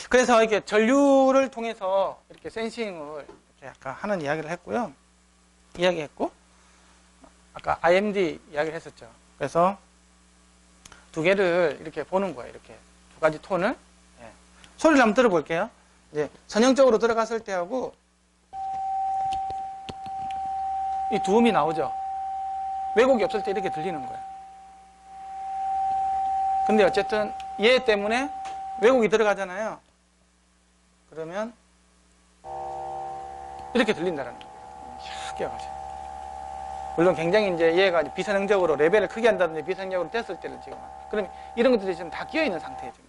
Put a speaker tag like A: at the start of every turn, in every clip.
A: 그래서 이렇게 전류를 통해서 이렇게 센싱을 이렇게 아까 하는 이야기를 했고요. 이야기했고, 아까 IMD 이야기를 했었죠. 그래서 두 개를 이렇게 보는 거예요. 이렇게 두 가지 톤을. 예. 소리를 한번 들어볼게요. 이제 전형적으로 들어갔을 때하고 이 두 음이 나오죠. 왜곡이 없을 때 이렇게 들리는 거예요. 근데 어쨌든 얘 때문에 왜곡이 들어가잖아요. 그러면 이렇게 들린다는 거예요. 희한하죠. 물론 굉장히 이제 얘가 비선형적으로 레벨을 크게 한다든지 비선형적으로 됐을 때는 지금 그럼 이런 것들이 지금 다 끼어 있는 상태예요. 지금.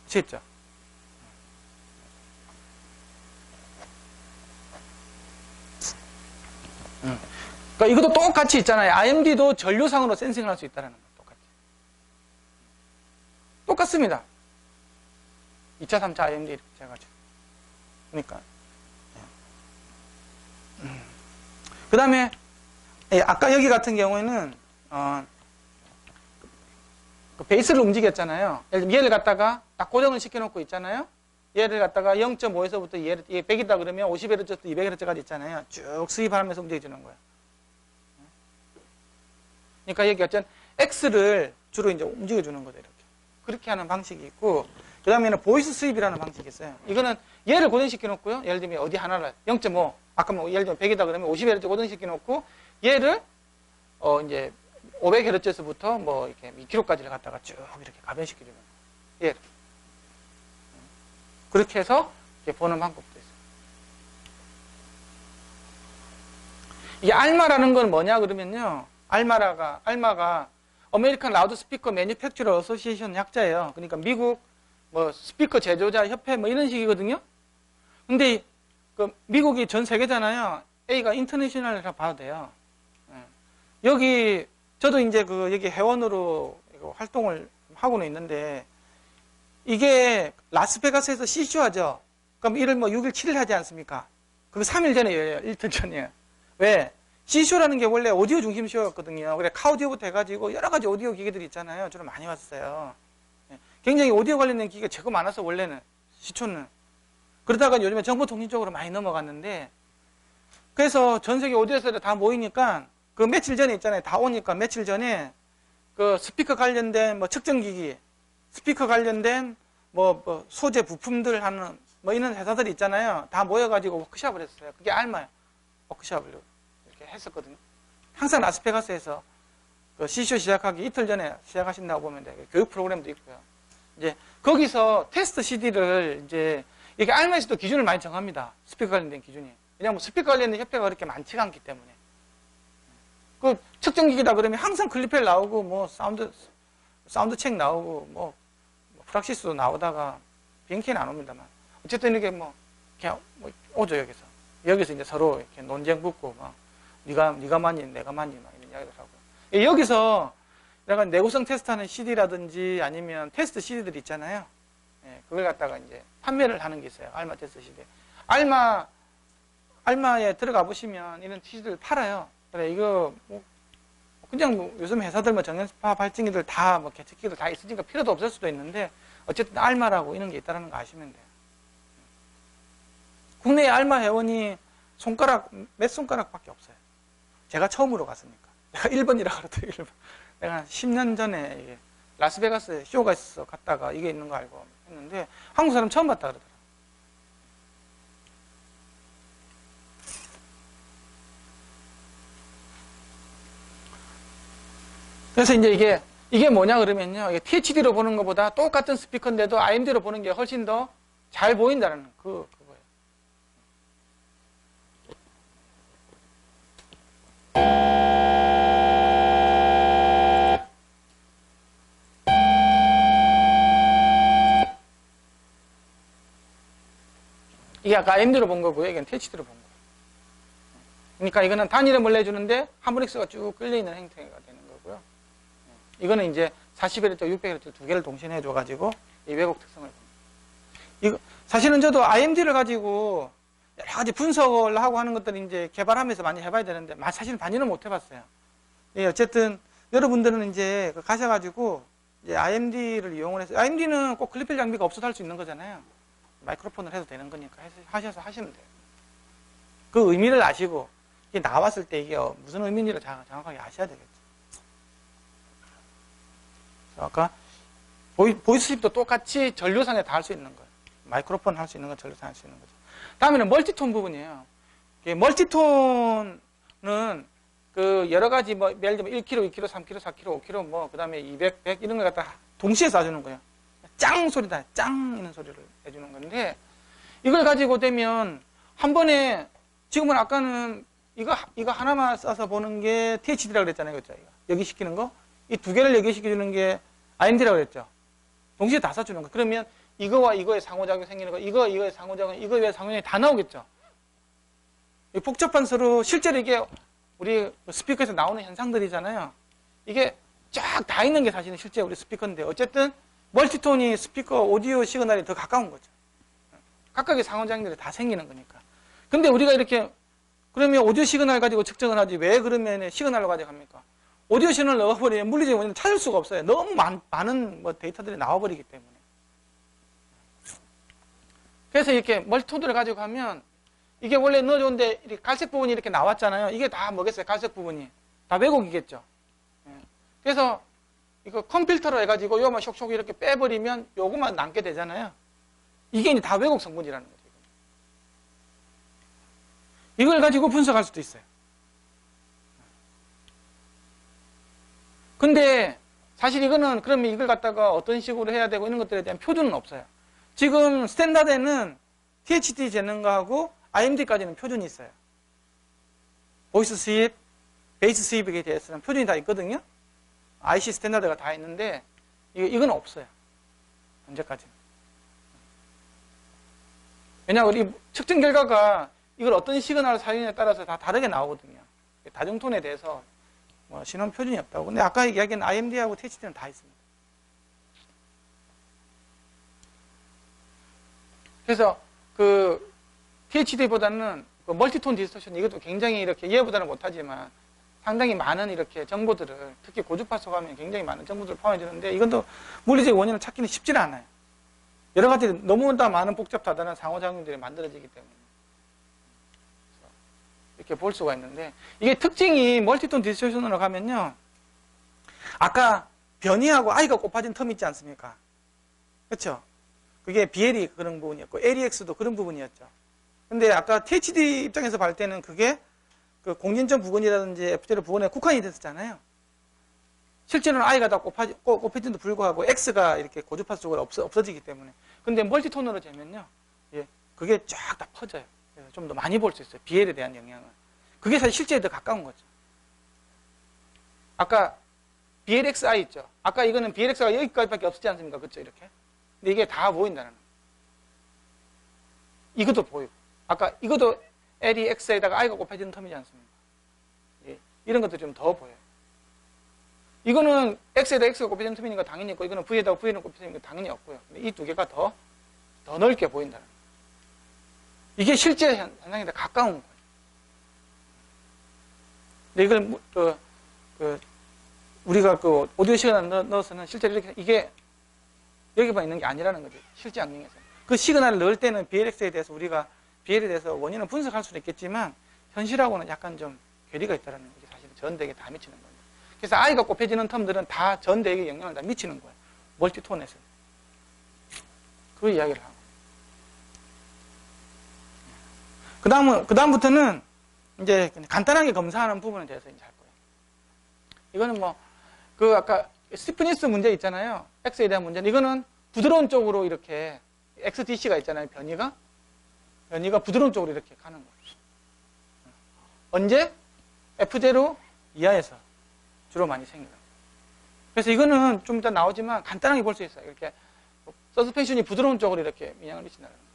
A: 아시겠죠? 그러니까 이것도 똑같이 있잖아요. IMD도 전류상으로 센싱을 할 수 있다는 거예요. 똑같이. 똑같습니다. 2차, 3차 IMD 이렇게 해가지고. 그러니까. 그 다음에, 아까 여기 같은 경우에는, 그 베이스를 움직였잖아요. 예를 들면 얘를 갖다가 딱 고정을 시켜놓고 있잖아요. 얘를 갖다가 0.5에서부터 얘 100이다 그러면 50Hz부터 200Hz까지 있잖아요. 쭉 수입하면서 움직여주는 거예요. 그러니까 여기 어쨌든 X를 주로 이제 움직여주는 거죠. 이렇게. 그렇게 하는 방식이 있고, 그 다음에는 보이스 수입이라는 방식이 있어요. 이거는 얘를 고정시켜 놓고요. 예를 들면 어디 하나를 0.5, 아까 뭐 예를 들면 100이다 그러면 50Hz 고정시켜 놓고 얘를 이제 500Hz부터 뭐 이렇게 2kHz까지를 갖다가 쭉 이렇게 가변시켜 주는 거예요. 얘를. 그렇게 해서 이렇게 보는 방법도 있어요. 이게 알마라는 건 뭐냐 그러면요. 알마가 아메리칸 라우드 스피커 매니팩처러 어소시에이션 약자예요. 그러니까 미국 뭐 스피커 제조자 협회 뭐 이런 식이거든요. 근데 그 미국이 전 세계잖아요. A가 인터내셔널이라 봐도 돼요. 여기 저도 이제 그 여기 회원으로 활동을 하고는 있는데 이게 라스베가스에서 C쇼 하죠. 그럼 이를 뭐 6일, 7일 하지 않습니까? 그거 3일 전에 열려요. 이틀 전이에요. 왜? C쇼라는 게 원래 오디오 중심 쇼였거든요. 그래 카오디오부터 해가지고 여러 가지 오디오 기계들이 있잖아요. 저는 많이 왔어요. 굉장히 오디오 관련된 기계가 최고 많아서 원래는 시초는. 그러다가 요즘에 정보통신 쪽으로 많이 넘어갔는데 그래서 전 세계 오디오에서 다 모이니까 그 며칠 전에 있잖아요. 다 오니까 며칠 전에 그 스피커 관련된 뭐 측정기기, 스피커 관련된 뭐 소재 부품들 하는 뭐 이런 회사들이 있잖아요. 다 모여가지고 워크숍을 했어요. 그게 알마예요. 워크숍을 이렇게 했었거든요. 항상 라스베가스에서 그 C쇼 시작하기 이틀 전에 시작하신다고 보면 돼요. 교육 프로그램도 있고요. 이제 거기서 테스트 CD를 이제 이게 알마에서도 기준을 많이 정합니다. 스피커 관련된 기준이. 왜냐하면 스피커 관련된 협회가 그렇게 많지가 않기 때문에. 그 측정기기다 그러면 항상 클리펠 나오고 뭐 사운드 책 나오고 뭐 프락시스도 나오다가 비행기는 안 옵니다만 어쨌든 이렇게 뭐 그냥 뭐 오죠 여기서 이제 서로 이렇게 논쟁 붙고 막 네가 많이 내가 많이 막 이런 이야기를 하고 여기서 내가 내구성 테스트하는 CD라든지 아니면 테스트 CD들 있잖아요. 그걸 갖다가 이제 판매를 하는 게 있어요. 알마 테스트 CD. 알마에 들어가 보시면 이런 CD들 팔아요. 그래 이거 뭐 그냥 뭐 요즘 회사들 뭐 정연파 발전기들 다 뭐 개척기들 다 있으니까 필요도 없을 수도 있는데 어쨌든 알마라고 이런 게 있다는 거 아시면 돼요. 국내에 알마 회원이 몇 손가락밖에 없어요. 제가 처음으로 갔으니까. 내가 1번이라고 그러더니 1번. 내가 한 10년 전에 이게 라스베가스에 쇼가 있어서 갔다가 이게 있는 거 알고 했는데 한국 사람 처음 봤다 그러더라고요. 그래서 이제 이게 뭐냐 그러면요. 이게 THD로 보는 것보다 똑같은 스피커인데도 IMD로 보는 게 훨씬 더 잘 보인다는 그거예요. 이게 아까 IMD로 본 거고요. 이건 THD로 본 거예요. 그러니까 이거는 단위를 내주는데 하모닉스가 쭉 끌려있는 형태가 되는 거고요. 이거는 이제 40Hz, 600Hz 두 개를 동시에 해줘가지고 이 왜곡 특성을 봅니다. 이거 사실은 저도 IMD를 가지고 여러 가지 분석을 하고 하는 것들을 이제 개발하면서 많이 해봐야 되는데 사실은 많이는 못 해봤어요. 어쨌든 여러분들은 이제 가셔가지고 이제 IMD를 이용을 해서, IMD는 꼭 클립필 장비가 없어도 할 수 있는 거잖아요. 마이크로폰을 해도 되는 거니까 하셔서 하시면 돼요. 그 의미를 아시고, 이게 나왔을 때 이게 무슨 의미인지를 정확하게 아셔야 되겠죠. 아까 보이스십도 똑같이 전류상에 다 할 수 있는 거예요. 마이크로폰 할 수 있는 건 전류상에 할 수 있는 거죠. 다음에는 멀티톤 부분이에요. 멀티톤은 그 여러 가지 뭐 예를 들면 1kg, 2kg, 3kg, 4kg, 5kg 뭐 그다음에 200, 100 이런 걸 갖다 동시에 쏴주는 거예요. 짱 소리다. 짱 이런 소리를 해주는 건데 이걸 가지고 되면 한 번에 지금은 아까는 이거 하나만 쏴서 보는 게 THD라고 그랬잖아요. 그렇죠? 여기시키는 거. 이 두 개를 여기시켜주는 게 IMD라고 그랬죠. 동시에 다 쏴주는 거. 그러면 이거와 이거의 상호작용이 생기는 거, 이거의 상호작용, 이거의 상호작용이 다 나오겠죠. 복잡한 서로 실제로 이게 우리 스피커에서 나오는 현상들이잖아요. 이게 쫙 다 있는 게 사실은 실제 우리 스피커인데 어쨌든 멀티톤이 스피커 오디오 시그널이 더 가까운 거죠. 각각의 상호작용들이 다 생기는 거니까. 근데 우리가 이렇게 그러면 오디오 시그널 가지고 측정을 하지 왜 그러면 시그널로 가져갑니까? 오디오 시그널을 넣어버리면 물리적인 원인을 찾을 수가 없어요. 너무 많은 뭐 데이터들이 나와버리기 때문에. 그래서 이렇게 멀티톤들을 가지고 가면 이게 원래 넣어줬는데 이렇게 갈색 부분이 이렇게 나왔잖아요. 이게 다 뭐겠어요? 갈색 부분이. 다 왜곡이겠죠. 그래서 이거 컴필터로 해가지고 요만 쇽쇽 이렇게 빼버리면 요것만 남게 되잖아요. 이게 이제 다 왜곡 성분이라는 거죠. 이걸 가지고 분석할 수도 있어요. 근데 사실 이거는 그러면 이걸 갖다가 어떤 식으로 해야 되고 이런 것들에 대한 표준은 없어요. 지금 스탠다드에는 THD 재는 거하고 IMD까지는 표준이 있어요. 보이스 스윕, 베이스 스윕에 대해서는 표준이 다 있거든요. IC 스탠다드가 다 있는데 이건 없어요. 현재까지는. 왜냐하면 우리 측정 결과가 이걸 어떤 시그널을 사용에 따라서 다 다르게 나오거든요. 다중톤에 대해서 뭐 신원 표준이 없다고. 근데 아까 이야기한 IMD하고 THD는 다 있습니다. 그래서 그 THD보다는 그 멀티톤 디스토션 이것도 굉장히 이렇게 얘보다는 못하지만 상당히 많은 이렇게 정보들을 특히 고주파수 가면 굉장히 많은 정보들을 포함해주는데 이것도 물리적 원인을 찾기는 쉽지는 않아요. 여러 가지 너무나 많은 복잡하다는 상호작용들이 만들어지기 때문에 이렇게 볼 수가 있는데 이게 특징이 멀티톤 디스토션으로 가면요. 아까 변이하고 I가 곱해진 텀 있지 않습니까? 그렇죠? 그게 BL이 그런 부분이었고 LEX도 그런 부분이었죠. 근데 아까 THD 입장에서 볼 때는 그게 그 공진점 부근이라든지 FJ로 부근에 국한이 됐었잖아요. 실제로는 I가 다 곱해진도 불구하고 X가 이렇게 고주파수 쪽으로 없어지기 때문에. 근데 멀티톤으로 재면요. 예, 그게 쫙 다 퍼져요. 그래서 좀 더 많이 볼 수 있어요. BL에 대한 영향을. 그게 사실 실제에 더 가까운 거죠. 아까 BLXI 있죠. 아까 이거는 BLX가 여기까지밖에 없지 않습니까? 그렇죠? 이렇게. 근데 이게 다 보인다는 거예요. 이것도 보이고. 아까 이것도 LEX에다가 I가 곱해지는 텀이지 않습니까? 예, 이런 것도 좀 더 보여요. 이거는 X에다 X가 곱해지는 텀이니까 당연히 있고, 이거는 V에다가 V는 곱해지는 거 당연히 없고요. 이 두 개가 더 넓게 보인다는 거예요. 이게 실제 현상에 더 가까운 거예요. 근데 이걸, 우리가 그 오디오 시그널 넣어서는 실제로 이렇게, 이게 여기만 있는 게 아니라는 거죠. 실제 안경에서. 그 시그널을 넣을 때는 BLX에 대해서 우리가 BL에 대해서 원인을 분석할 수는 있겠지만 현실하고는 약간 좀 괴리가 있다는 게 사실 전대에 다 미치는 거예요. 그래서 I가 곱해지는 텀들은 다 전대에 영향을 다 미치는 거예요. 멀티톤에서. 그 이야기를 하고. 그 다음부터는 이제 간단하게 검사하는 부분에 대해서 이제 할 거예요. 이거는 뭐, 그 아까 스티프니스 문제 있잖아요. X에 대한 문제는 이거는 부드러운 쪽으로 이렇게 XDC가 있잖아요. 변이가 부드러운 쪽으로 이렇게 가는 거예요. 언제? F0 이하에서 주로 많이 생겨요. 그래서 이거는 좀 이따 나오지만 간단하게 볼 수 있어요. 이렇게 서스펜션이 부드러운 쪽으로 이렇게 영향을 미친다는 거죠.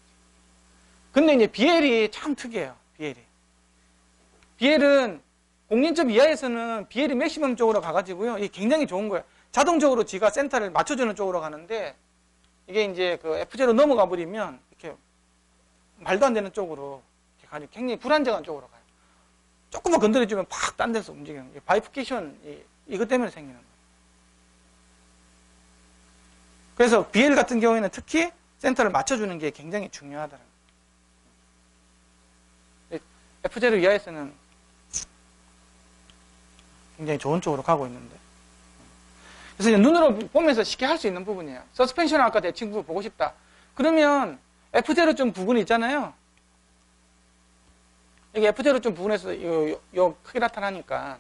A: 근데 이제 BL이 참 특이해요. BL은 공린점 이하에서는 BL이 맥시멈 쪽으로 가가지고요. 이게 굉장히 좋은 거예요. 자동적으로 지가 센터를 맞춰주는 쪽으로 가는데 이게 이제 그 F0 넘어가 버리면 이렇게 말도 안 되는 쪽으로 이렇게 가니 굉장히 불안정한 쪽으로 가요. 조금만 건드려주면 팍 딴 데서 움직이는 거예요. 바이프케이션 이것 때문에 생기는 거예요. 그래서 BL 같은 경우에는 특히 센터를 맞춰주는 게 굉장히 중요하다는 거예요. F0 이하에서는 굉장히 좋은 쪽으로 가고 있는데. 그래서 이제 눈으로 보면서 쉽게 할 수 있는 부분이에요. 서스펜션 아까 대칭부 보고 싶다. 그러면 F0점 부분이 있잖아요. 여기 F0점 부분에서 요 크게 나타나니까.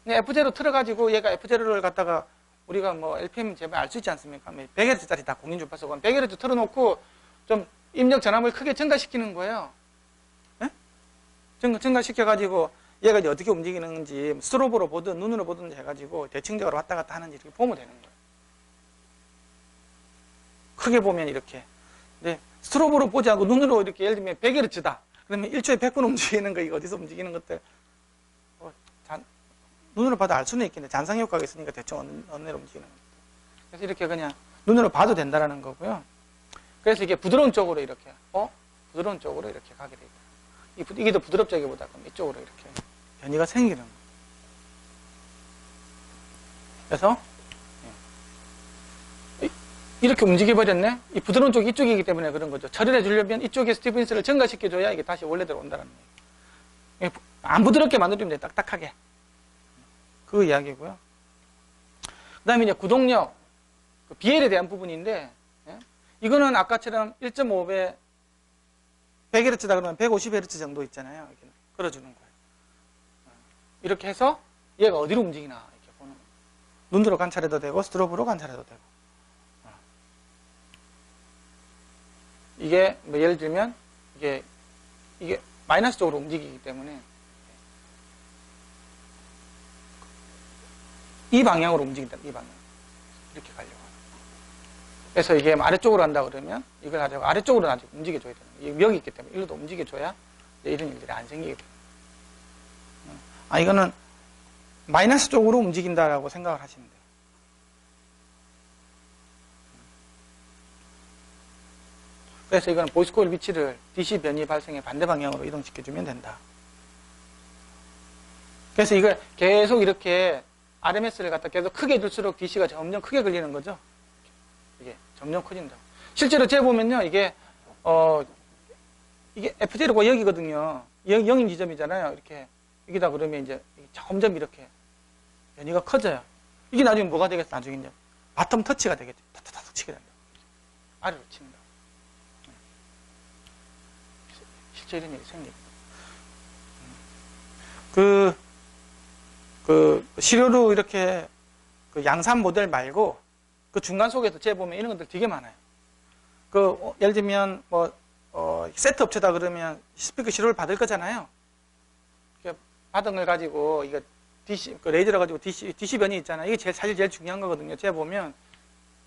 A: F0 틀어가지고 얘가 F0를 갖다가 우리가 뭐 LPM 제발 알 수 있지 않습니까? 100Hz짜리 다 공인 주파수건 100Hz 틀어놓고 좀 입력 전압을 크게 증가시키는 거예요. 네? 증가시켜가지고 얘가 이제 어떻게 움직이는지 스트로보로 보든 눈으로 보든 해가지고 대칭적으로 왔다 갔다 하는지 이렇게 보면 되는 거예요. 크게 보면 이렇게. 근데 스트로보로 보지 않고 눈으로 이렇게 예를 들면 100Hz다. 그러면 1초에 100번 움직이는 거, 이거 어디서 움직이는 것들. 눈으로 봐도 알 수는 있겠는데 잔상 효과가 있으니까 대충 어느 대로 움직이는 겁니다. 그래서 이렇게 그냥 눈으로 봐도 된다라는 거고요. 그래서 이게 부드러운 쪽으로 이렇게, 부드러운 쪽으로 이렇게 가게 돼 있다. 이게 더 부드럽자기보다 그럼 이쪽으로 이렇게 변이가 생기는 거예요. 그래서 이렇게 움직여버렸네? 이 부드러운 쪽이 이쪽이기 때문에 그런 거죠. 처리를 해주려면 이쪽에 스티븐스를 증가시켜줘야 이게 다시 원래대로 온다는 거예요. 안 부드럽게 만들면 돼, 딱딱하게. 그 이야기고요. 그 다음에 이제 구동력, BL에 대한 부분인데, 이거는 아까처럼 1.5배 100Hz다 그러면 150Hz 정도 있잖아요. 이렇게 끌어주는 거예요. 이렇게 해서 얘가 어디로 움직이나 이렇게 보는 거예요. 눈으로 관찰해도 되고 스트로브로 관찰해도 되고. 이게 뭐 예를 들면 이게 마이너스 쪽으로 움직이기 때문에 이 방향으로 움직인다. 이 방향. 이렇게 가려고 하는 거예요. 그래서 이게 아래쪽으로 간다 그러면 이걸 가지고 아래쪽으로 나중에 움직여줘야 되는 거예요. 이 멱이 있기 때문에 일로도 움직여줘야 이런 일들이 안 생기게 돼요. 이거는 마이너스 쪽으로 움직인다라고 생각을 하시면 돼요. 그래서 이거는 보이스 코일 위치를 DC 변이 발생의 반대 방향으로 이동시켜주면 된다. 그래서 이걸 계속 이렇게 RMS를 갖다 계속 크게 해줄수록 DC가 점점 크게 걸리는 거죠. 이게 점점 커진다고. 실제로 재보면요, 이게 F0가 여기거든요. 0인 지점이잖아요. 이렇게. 여기다 그러면 이제 점점 이렇게 변이가 커져요. 이게 나중에 뭐가 되겠어? 나중에 이제 바텀 터치가 되겠죠. 탁탁탁 치게 된다. 아래로 친다. 실제 이런 일이 생깁니다. 시료로 이렇게 양산 모델 말고 그 중간 속에서 재보면 이런 것들 되게 많아요. 예를 들면 세트 업체다 그러면 스피커 시료를 받을 거잖아요. 받은 걸 가지고 이거 레이저를 가지고 DC 변이 있잖아요. 이게 사실 제일 중요한 거거든요. 재보면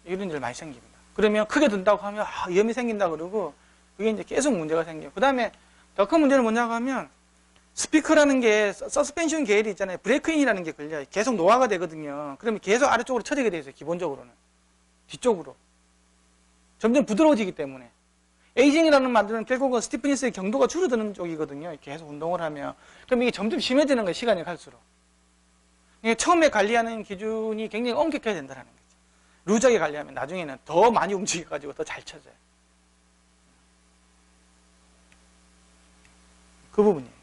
A: 이런 일 많이 생깁니다. 그러면 크게 든다고 하면 위험이 생긴다 그러고 그게 이제 계속 문제가 생겨요. 그 다음에 더 큰 문제는 뭐냐고 하면 스피커라는 게 서스펜션 계열이 있잖아요. 브레이크인이라는 게 걸려요. 계속 노화가 되거든요. 그러면 계속 아래쪽으로 처지게 돼 있어요. 기본적으로는. 뒤쪽으로. 점점 부드러워지기 때문에. 에이징이라는 말들은 결국은 스티프니스의 경도가 줄어드는 쪽이거든요. 계속 운동을 하면. 그럼 이게 점점 심해지는 거예요. 시간이 갈수록. 처음에 관리하는 기준이 굉장히 엄격해야 된다는 거죠. 루즈하게 관리하면 나중에는 더 많이 움직여가지고 더 잘 쳐져요. 그 부분이에요.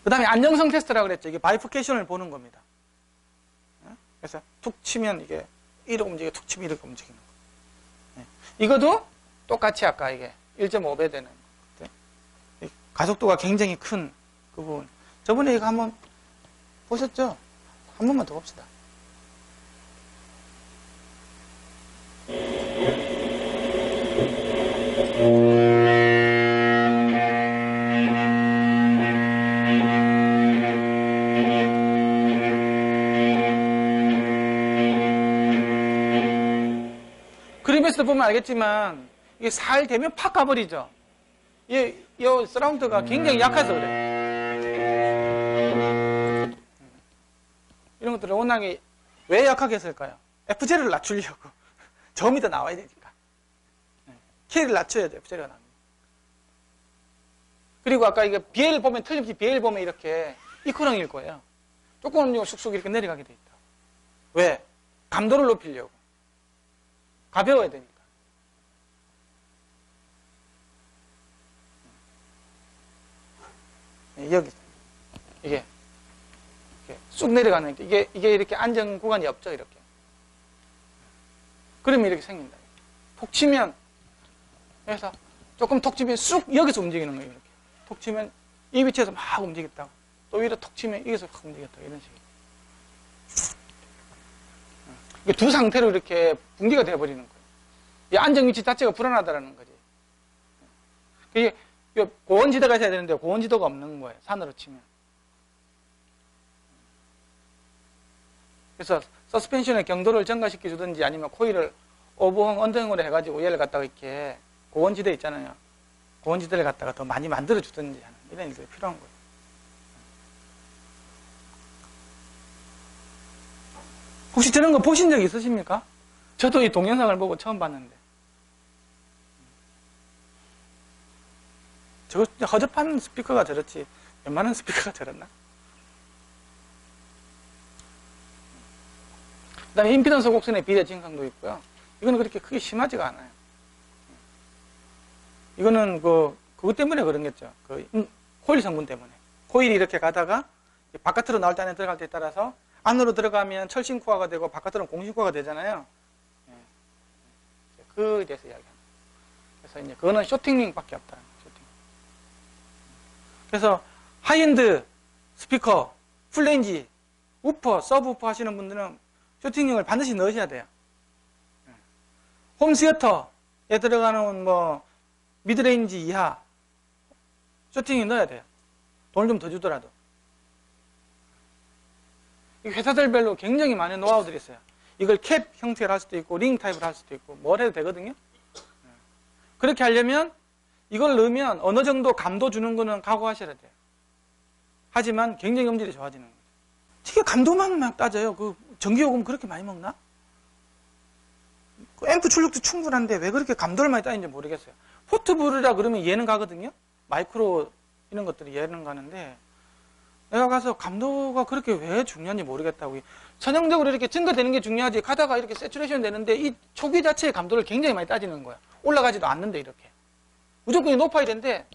A: 그 다음에 안정성 테스트라고 그랬죠. 이게 바이포케이션을 보는 겁니다. 그래서 툭 치면 이게 이렇게 움직여, 툭 치면 이렇게 움직이는 거. 이것도 똑같이 아까 이게 1.5배 되는 거. 가속도가 굉장히 큰 그 부분. 저번에 이거 한번 보셨죠? 한 번만 더 봅시다. 그림에서 보면 알겠지만 이게 살 되면 팍 가버리죠. 이 서라운드가 굉장히 약해서 그래요. 이런 것들을 워낙에 왜 약하게 했을까요? F0를 낮추려고. 점이 더 나와야 되니까. K를 낮춰야죠. F0가 나옵니다. 그리고 아까 이게 BL 보면 틀림없이 BL 보면 이렇게 이코형일 거예요. 조금 쑥쑥 이렇게 내려가게 돼 있다. 왜? 감도를 높이려고. 가벼워야 되니까. 여기 이게 쑥 내려가는 이게 이렇게 안정 구간이 없죠, 이렇게. 그러면 이렇게 생긴다. 톡 치면, 그래서 조금 톡 치면 쑥 여기서 움직이는 거예요, 이렇게. 톡 치면 이 위치에서 막 움직였다가 또 위로 톡 치면 여기서 확 움직였다가 이런 식으로. 이게 두 상태로 이렇게 붕괴가 되어버리는 거예요. 이 안정 위치 자체가 불안하다라는 거지. 이게 고원지대가 있어야 되는데 고원지도가 없는 거예요, 산으로 치면. 그래서 서스펜션의 경도를 증가시켜 주든지 아니면 코일을 오버흥, 언더흥으로 해가지고 얘를 갖다가 이렇게 고원지대 있잖아요. 고원지대를 갖다가 더 많이 만들어 주든지 하는 이런 일들이 필요한 거예요. 혹시 저런 거 보신 적 있으십니까? 저도 이 동영상을 보고 처음 봤는데. 저거 허접한 스피커가 저렇지 웬만한 스피커가 저랬나? 그 다음에 임피던스 곡선의 비례 증상도 있고요. 이거는 그렇게 크게 심하지가 않아요. 이거는 그것 때문에 그런겠죠. 코일 성분 때문에. 코일이 이렇게 가다가 바깥으로 나올 때 안에 들어갈 때에 따라서 안으로 들어가면 철심코어가 되고 바깥으로는 공심코어가 되잖아요. 그에 대해서 이야기합니다. 그래서 이제 그거는 쇼팅링 밖에 없다는 거예요. 쇼팅. 그래서 하이엔드 스피커, 풀레인지, 우퍼, 서브우퍼 하시는 분들은 쇼팅링을 반드시 넣으셔야 돼요. 홈시어터에 들어가는 미드레인지 이하 쇼팅링 넣어야 돼요. 돈을 좀 더 주더라도. 회사들별로 굉장히 많은 노하우들이 있어요. 이걸 캡 형태로 할 수도 있고 링 타입으로 할 수도 있고 뭘 해도 되거든요. 그렇게 하려면 이걸 넣으면 어느 정도 감도 주는 거는 각오하셔야 돼요. 하지만 굉장히 음질이 좋아지는 거예요. 되게 감도만 막 따져요. 전기요금 그렇게 많이 먹나? 앰프 출력도 충분한데 왜 그렇게 감도를 많이 따지는지 모르겠어요. 포트블이라 그러면 얘는 가거든요. 마이크로 이런 것들이 얘는 가는데 내가 가서 감도가 그렇게 왜 중요한지 모르겠다고. 전형적으로 이렇게 증가되는 게 중요하지 가다가 이렇게 세츄레이션 되는데 이 초기 자체의 감도를 굉장히 많이 따지는 거야. 올라가지도 않는데 이렇게. 무조건 높아야 되는데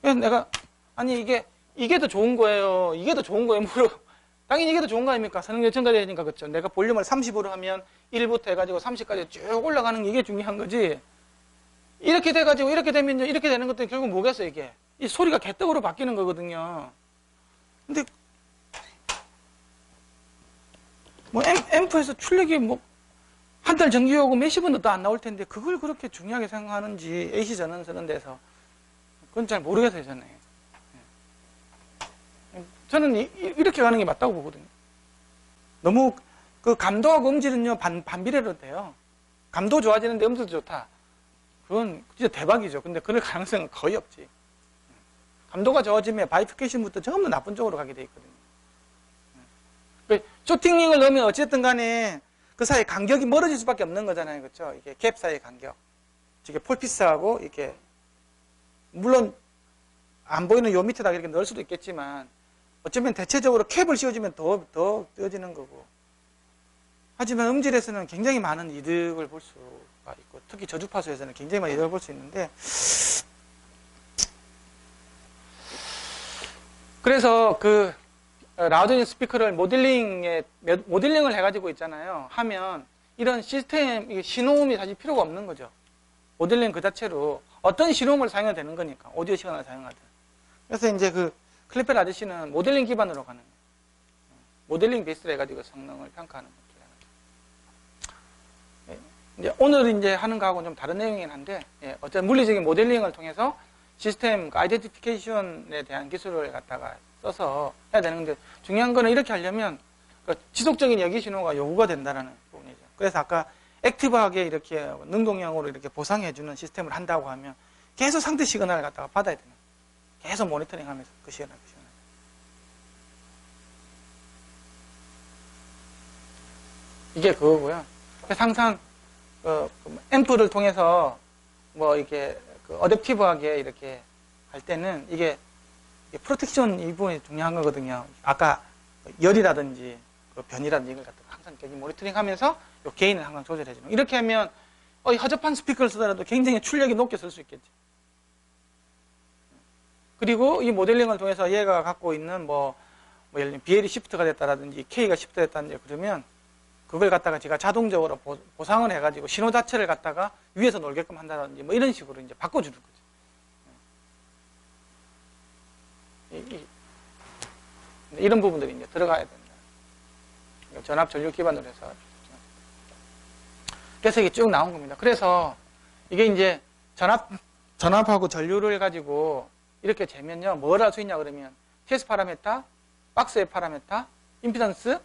A: 그래서 내가 아니 이게 더 좋은 거예요. 이게 더 좋은 거예요. 당연히 이게 더 좋은 거 아닙니까? 성능 증가되야 되니까 그렇죠. 내가 볼륨을 30으로 하면 1부터 해가지고 30까지 쭉 올라가는 게 이게 중요한 거지. 이렇게 돼가지고 이렇게 되면 이렇게 되는 것도 결국 뭐겠어 이게. 이 소리가 개떡으로 바뀌는 거거든요. 근데 앰프에서 출력이 한 달 전기요금 몇십 원도 더 안 나올 텐데 그걸 그렇게 중요하게 생각하는지 AC 전원 쓰는 데서 그건 잘 모르겠어요 저는. 저는 이렇게 가는 게 맞다고 보거든요. 너무 감도하고 음질은요 반비례로 돼요. 감도 좋아지는데 음질도 좋다. 그건 진짜 대박이죠. 근데 그럴 가능성은 거의 없지. 감도가 좋아지면 바이피케이션부터 전부 나쁜 쪽으로 가게 돼 있거든요. 쇼팅링을 넣으면 어쨌든 간에 그 사이 간격이 멀어질 수밖에 없는 거잖아요. 그렇죠? 이게 갭 사이의 간격. 이게 폴피스하고 이렇게 물론 안 보이는 요 밑에다 이렇게 넣을 수도 있겠지만 어쩌면 대체적으로 캡을 씌워주면 더 뜨어지는 거고. 하지만 음질에서는 굉장히 많은 이득을 볼 수가 있고 특히 저주파수에서는 굉장히 많은 이득을 볼 수 있는데 그래서 라우드 스피커를 모델링을 해가지고 있잖아요. 하면 이런 시스템 신호음이 사실 필요가 없는 거죠. 모델링 그 자체로 어떤 신호음을 사용해도 되는 거니까 오디오 시간을 사용하든. 그래서 이제 클리펠 아저씨는 모델링 기반으로 가는 거예요. 모델링 베이스로 해가지고 성능을 평가하는 거죠. 이제 오늘 이제 하는 거하고는 좀 다른 내용이긴 한데, 어쨌든 물리적인 모델링을 통해서 시스템 아이덴티피케이션에 대한 기술을 갖다가 써서 해야 되는 건데, 중요한 거는 이렇게 하려면 지속적인 여기 신호가 요구가 된다는 부분이죠. 그래서 아까 액티브하게 이렇게 능동형으로 이렇게 보상해주는 시스템을 한다고 하면 계속 상태 시그널을 갖다가 받아야 되는 거예요. 계속 모니터링 하면서 그 시그널. 이게 그거고요. 그래서 항상 앰프를 통해서 이렇게 어댑티브하게 이렇게 할 때는 이게 프로텍션 이 부분이 중요한 거거든요. 아까 열이라든지 그 변이라든지 이걸 갖다가 항상 모니터링 하면서 요 게인을 항상 조절해주는. 이렇게 하면 허접한 스피커를 쓰더라도 굉장히 출력이 높게 쓸 수 있겠지. 그리고 이 모델링을 통해서 얘가 갖고 있는 뭐 예를 들면 BL이 시프트가 됐다라든지 K가 시프트 됐다든지 그러면 그걸 갖다가 제가 자동적으로 보상을 해가지고 신호 자체를 갖다가 위에서 놀게끔 한다든지 뭐 이런 식으로 이제 바꿔주는 거죠. 이런 부분들이 이제 들어가야 된다. 전압 전류 기반으로 해서. 그래서 이게 쭉 나온 겁니다. 그래서 이게 이제 전압하고 전류를 가지고 이렇게 재면요. 뭘 할 수 있냐 그러면 TS 파라메타, 박스의 파라메타, 임피던스,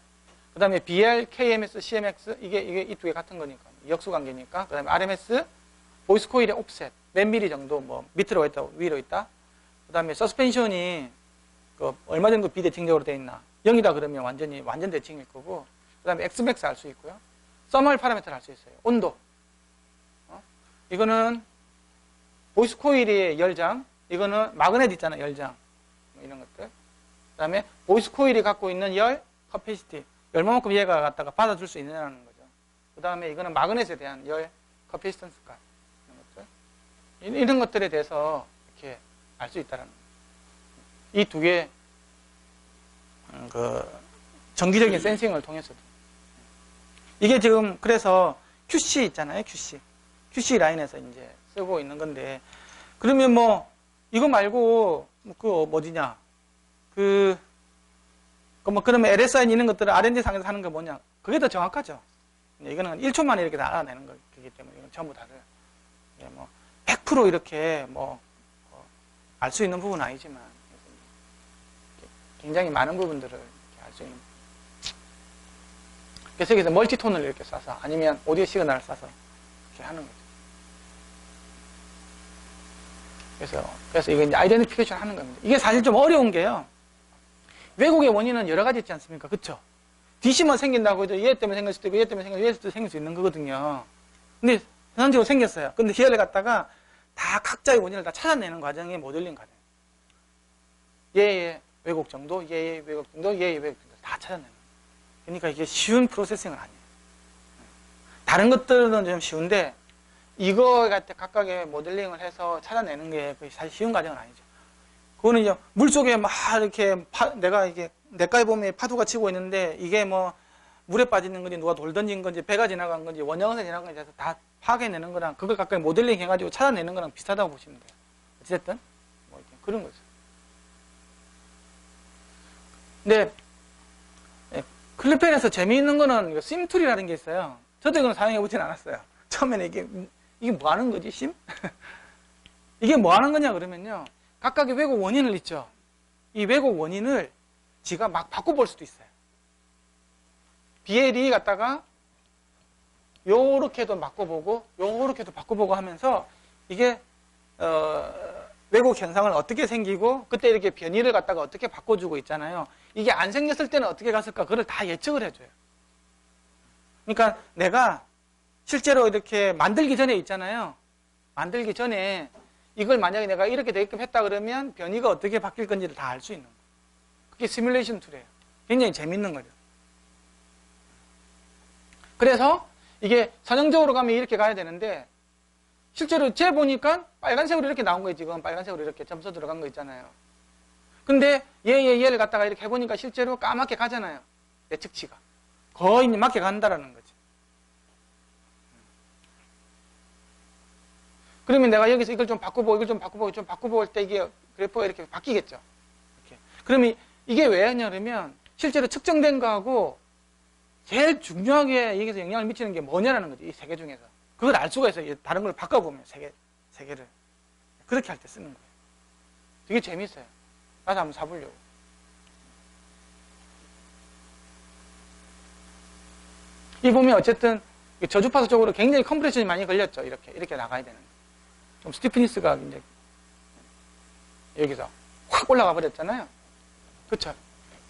A: 그 다음에 BL, KMS, CMX 이게 이 두 개 같은 거니까 역수 관계니까 그 다음에 RMS, 보이스 코일의 옵셋 몇 미리 정도 뭐 밑으로 있다 위로 있다. 그 다음에 서스펜션이 그 얼마 정도 비대칭적으로 되어 있나 0이다 그러면 완전 대칭일 거고 그 다음에 Xmax 알 수 있고요. 서멀 파라미터를 알 수 있어요. 온도. 이거는 보이스 코일의 열장, 이거는 마그넷 있잖아요. 열장. 뭐 이런 것들. 그 다음에 보이스 코일이 갖고 있는 열, 커피시티. 얼마만큼 얘가 갖다가 받아줄 수 있느냐는 거죠. 그 다음에 이거는 마그넷에 대한 열, 커피시턴스가 이런 것들. 이런 것들에 대해서 이렇게 알 수 있다는 거예요. 이 두 개, 정기적인 센싱을 통해서도. 이게 지금 그래서 QC 있잖아요. QC 라인에서 이제 쓰고 있는 건데 그러면 뭐 이거 말고 어디냐 그러면 LSI 이런 것들을 R&D 상에서 하는 게 뭐냐 그게 더 정확하죠. 이거는 1초 만에 이렇게 다 알아내는 거기 때문에 이건 전부 다를 뭐 100% 이렇게 뭐 알 수 있는 부분은 아니지만 굉장히 많은 부분들을 알 수 있는. 그래서 여기서 멀티톤을 이렇게 쏴서 아니면 오디오 시그널을 쏴서 이렇게 하는 거죠. 그래서 이거 이제 아이덴티피케이션 하는 겁니다. 이게 사실 좀 어려운 게요. 왜곡의 원인은 여러 가지 있지 않습니까? 그쵸? DC만 생긴다고 해도 얘 때문에 생길 수도 있고 얘 때문에 생길 수 있는 거거든요. 근데 전반적으로 생겼어요. 근데 얘를 갖다가 다 각자의 원인을 다 찾아내는 과정이 모델링 과정. 얘의 왜곡 정도, 얘의 왜곡 정도, 얘의 왜곡 정도 다 찾아내는 거예요. 그러니까 이게 쉬운 프로세싱은 아니에요. 다른 것들은 좀 쉬운데 이거 같은 각각의 모델링을 해서 찾아내는 게 사실 쉬운 과정은 아니죠. 그거는 이제 물속에 막 이렇게 내가 이게 내과에 보면 파도가 치고 있는데 이게 뭐 물에 빠지는 건지 누가 돌 던진 건지 배가 지나간 건지 원형에서 지나간 건지 해서 다 파악해내는 거랑 그걸 각각 모델링 해가지고 찾아내는 거랑 비슷하다고 보시면 돼요. 어쨌든 뭐 이렇게 그런 거죠. 근데 클리펜에서 재미있는 거는 심툴이라는 게 있어요. 저도 이건 사용해보진 않았어요. 처음에는 이게 뭐 하는 거지, 심? 이게 뭐 하는 거냐 그러면요. 각각의 왜곡 원인을 있죠. 이 왜곡 원인을 지가 막 바꿔볼 수도 있어요. BLE 갖다가 요렇게도 바꿔보고 요렇게도 바꿔보고 하면서 이게 왜곡 현상을 어떻게 생기고 그때 이렇게 변이를 갖다가 어떻게 바꿔주고 있잖아요. 이게 안 생겼을 때는 어떻게 갔을까 그걸 다 예측을 해줘요. 그러니까 내가 실제로 이렇게 만들기 전에 있잖아요. 만들기 전에 이걸 만약에 내가 이렇게 되게끔 했다 그러면 변이가 어떻게 바뀔 건지를 다 알 수 있는 거예요. 그게 시뮬레이션 툴이에요. 굉장히 재밌는 거죠. 그래서 이게 선형적으로 가면 이렇게 가야 되는데 실제로 재 보니까 빨간색으로 이렇게 나온 거예요. 지금 빨간색으로 이렇게 점수 들어간 거 있잖아요. 근데 얘를 갖다가 이렇게 해보니까 실제로 까맣게 가잖아요. 예측치가. 거의 맞게 간다라는 거지. 그러면 내가 여기서 이걸 좀 바꿔보고 이걸 좀 바꿔보고 좀 바꿔볼 때 이게 그래프가 이렇게 바뀌겠죠. 이렇게. 그러면 이게 왜 하냐면 실제로 측정된 거하고 제일 중요하게 여기서 영향을 미치는 게 뭐냐라는 거지. 이 세 개 중에서. 그걸 알 수가 있어요. 다른 걸 바꿔보면 세 개를. 그렇게 할 때 쓰는 거예요. 되게 재밌어요. 나도 한번 사보려고. 이 보면 어쨌든 저주파수 쪽으로 굉장히 컴프레션이 많이 걸렸죠. 이렇게 나가야 되는. 좀 스티프니스가 이제 여기서 확 올라가 버렸잖아요. 그렇죠?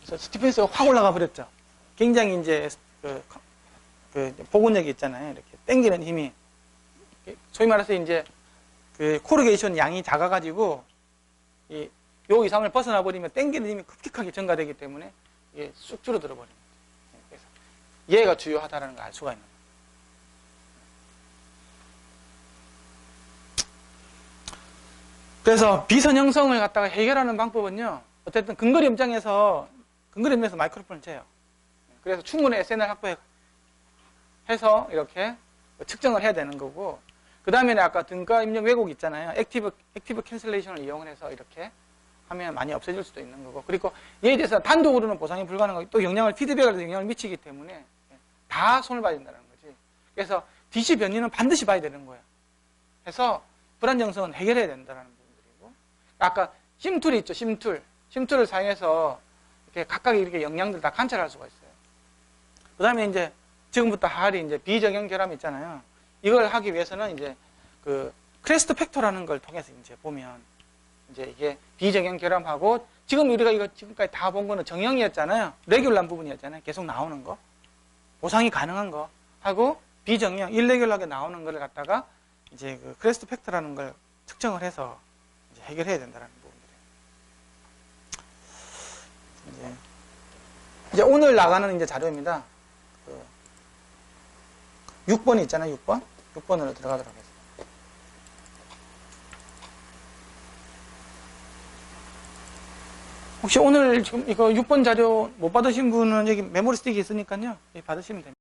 A: 그래서 스티프니스가 확 올라가 버렸죠. 굉장히 이제 복원력이 있잖아요. 이렇게 당기는 힘이 소위 말해서 이제 그 코르게이션 양이 작아가지고 요 이상을 벗어나 버리면 당기는 힘이 급격하게 증가되기 때문에 이게 쑥 줄어들어 버립니다. 얘가 주요하다는 걸 알 수가 있는 거예요. 그래서 비선형성을 갖다가 해결하는 방법은요, 어쨌든 근거리 염장에서 마이크로폰을 재요. 그래서 충분히 SNR 확보해서 이렇게 측정을 해야 되는 거고, 그 다음에 아까 등가 입력 왜곡 있잖아요. 액티브 캔슬레이션을 이용을 해서 이렇게 하면 많이 없어질 수도 있는 거고, 그리고 얘에 대해서 단독으로는 보상이 불가능하고 또 피드백을 영향을 미치기 때문에 다 손을 봐야 된다는 거지. 그래서 DC 변이는 반드시 봐야 되는 거예요. 그래서 불안정성은 해결해야 된다는 부분들이고, 아까 심툴이 있죠. 심툴을 사용해서 이렇게 각각 이렇게 영향들 다 관찰할 수가 있어요. 그 다음에 이제 지금부터 할 이제 비정형 결함 있잖아요. 이걸 하기 위해서는 이제 그 크레스트 팩터라는 걸 통해서 이제 보면 이제 이게 비정형 결함하고, 지금 우리가 이거 지금까지 다 본 거는 정형이었잖아요. 레귤러한 부분이었잖아요. 계속 나오는 거. 보상이 가능한 거 하고, 비정형, 일레귤러하게 나오는 거를 갖다가 이제 그 크레스트 팩터라는 걸 측정을 해서 이제 해결해야 된다는 부분들이에요. 이제 오늘 나가는 이제 자료입니다. 6번이 있잖아요. 6번으로 들어가도록 하겠습니다. 혹시 오늘 지금 이거 6번 자료 못 받으신 분은 여기 메모리 스틱이 있으니까요. 받으시면 됩니다.